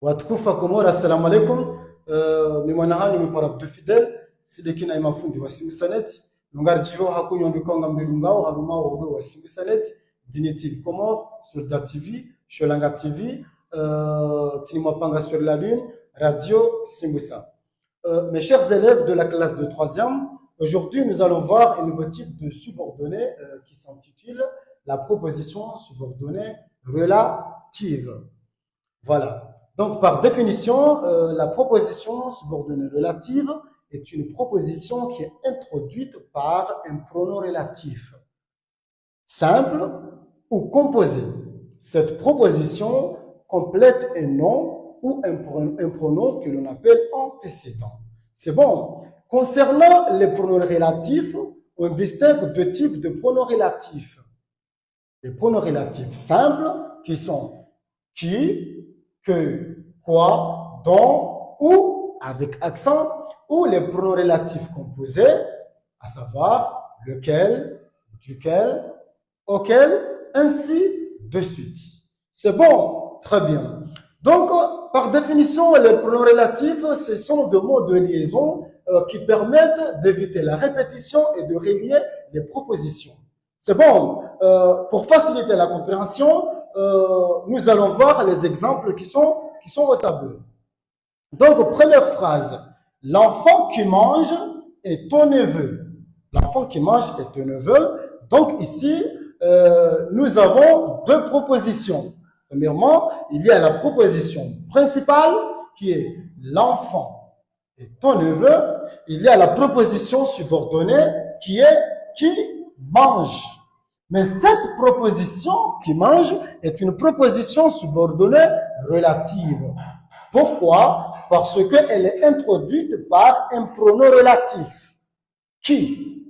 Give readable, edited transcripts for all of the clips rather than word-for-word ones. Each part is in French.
Watukufu wa Komoro, assalamu alaikum. Mimwanahani miparabdu fidel sidekina imafundi wa simu sanet lungar jiro hakunyondo konga mbelungao haruma wodo wa simu sanet Dini TV Komoro, Soldat TV, Sholanga TV, Tinimapanga sur la Lune, Radio Simboussa. Mes chers élèves de la classe de 3e, aujourd'hui nous allons voir un nouveau type de subordonnée qui s'intitule la proposition subordonnée relative. Voilà. Donc, par définition, la proposition subordonnée relative est une proposition qui est introduite par un pronom relatif, simple ou composé. Cette proposition complète un nom ou un pronom que l'on appelle antécédent. C'est bon. Concernant les pronoms relatifs, on distingue deux types de pronoms relatifs. Les pronoms relatifs simples qui sont qui, que, quoi, dont, ou, avec accent, ou les pronoms relatifs composés, à savoir lequel, duquel, auquel, ainsi de suite. C'est bon? Très bien. Donc, par définition, les pronoms relatifs, ce sont des mots de liaison qui permettent d'éviter la répétition et de relier les propositions. C'est bon? Pour faciliter la compréhension, nous allons voir les exemples qui sont au tableau. Donc, première phrase. L'enfant qui mange est ton neveu. L'enfant qui mange est ton neveu. Donc, ici, nous avons deux propositions. Premièrement, il y a la proposition principale qui est l'enfant est ton neveu. Il y a la proposition subordonnée qui est qui mange. Mais cette proposition qui mange est une proposition subordonnée relative. Pourquoi? Parce qu'elle est introduite par un pronom relatif. Qui?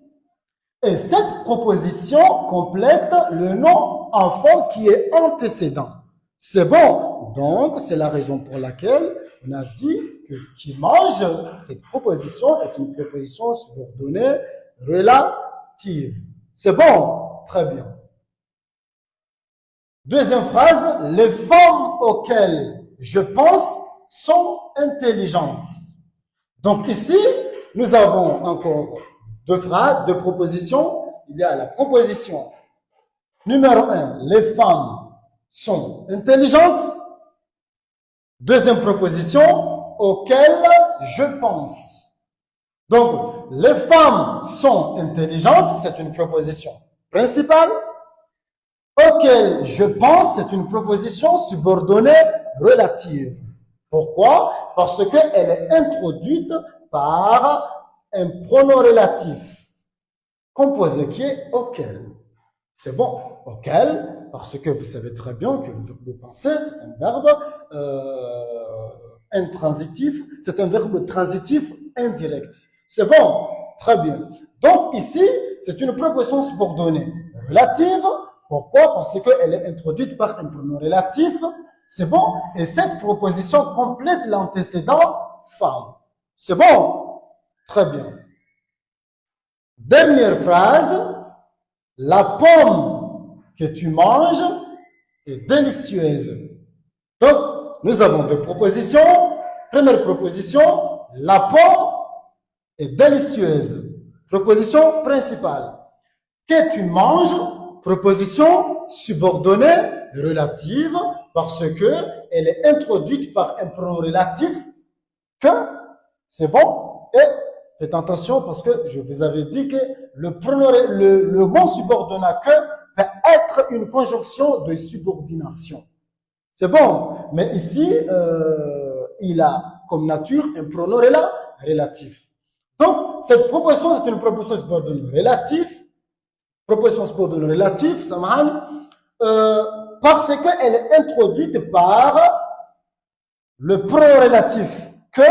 Et cette proposition complète le nom enfant qui est antécédent. C'est bon. Donc, c'est la raison pour laquelle on a dit que qui mange, cette proposition est une proposition subordonnée relative. C'est bon. Très bien. Deuxième phrase, les femmes auxquelles je pense sont intelligentes. Donc ici, nous avons encore deux phrases, deux propositions. Il y a la proposition numéro 1, les femmes sont intelligentes. Deuxième proposition, auxquelles je pense. Donc, les femmes sont intelligentes, c'est une proposition principale, auquel je pense, c'est une proposition subordonnée relative. Pourquoi? Parce qu'elle est introduite par un pronom relatif composé qui est auquel. C'est bon, auquel, parce que vous savez très bien que le verbe penser, c'est un verbe intransitif, c'est un verbe transitif indirect. C'est bon, très bien. Donc ici, c'est une proposition subordonnée relative. Pourquoi? Parce qu'elle est introduite par un pronom relatif. C'est bon. Et cette proposition complète l'antécédent femme. C'est bon? Très bien. Dernière phrase. La pomme que tu manges est délicieuse. Donc, nous avons deux propositions. Première proposition, la pomme est délicieuse. Proposition principale. Que tu manges, proposition subordonnée relative parce que elle est introduite par un pronom relatif que, c'est bon, et faites attention parce que je vous avais dit que le mot subordonné que peut être une conjonction de subordination. C'est bon, mais ici, il a comme nature un pronom relatif. Donc, cette proposition, c'est une proposition subordonnée relative. Proposition subordonnée relative, ça parce qu'elle est introduite par le pronom relatif que,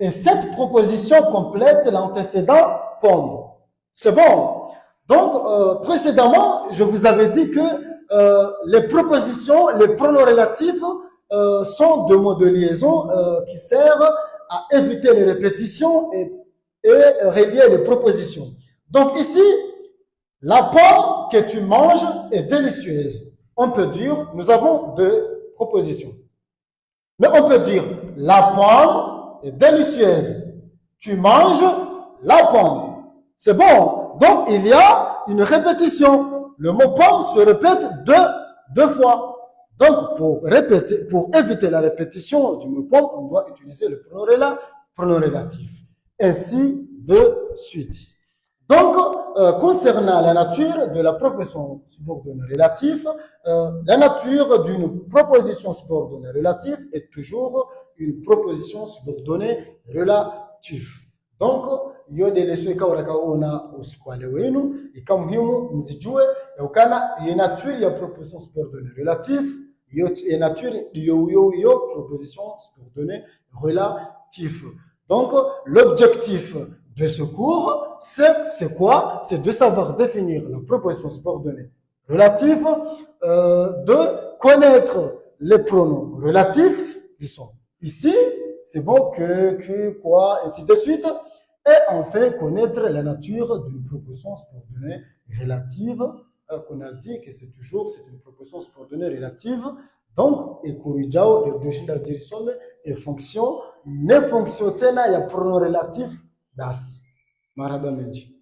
et cette proposition complète l'antécédent pomme. C'est bon. Donc, précédemment, je vous avais dit que les propositions, les pronoms relatifs sont deux mots de liaison qui servent à éviter les répétitions et relier les propositions. Donc ici, la pomme que tu manges est délicieuse. On peut dire, nous avons deux propositions. Mais on peut dire la pomme est délicieuse. Tu manges la pomme. C'est bon. Donc, il y a une répétition. Le mot pomme se répète deux fois. Donc, pour éviter la répétition du mot pomme, on doit utiliser le pronom relatif. Ainsi de suite. Donc, concernant la nature de la proposition subordonnée relative, la nature d'une proposition subordonnée relative est toujours une proposition subordonnée relative. Donc, il y a des leçons kaurakaona usikwale wenu, ikawa muhimu mzijue ukana ya nature ya proposition subordonnée relative, ya nature yo proposition subordonnée relative. Donc, l'objectif de ce cours, c'est quoi? C'est de savoir définir la proposition subordonnée relative, de connaître les pronoms relatifs qui sont ici, c'est bon, que, quoi, ainsi de suite, et enfin connaître la nature d'une proposition subordonnée relative, qu'on a dit que c'est une proposition subordonnée relative. Donc, ekurijao de doshinda jirisome et fonction ne fonction tena ya pronom relatif basi. Marhaba menji.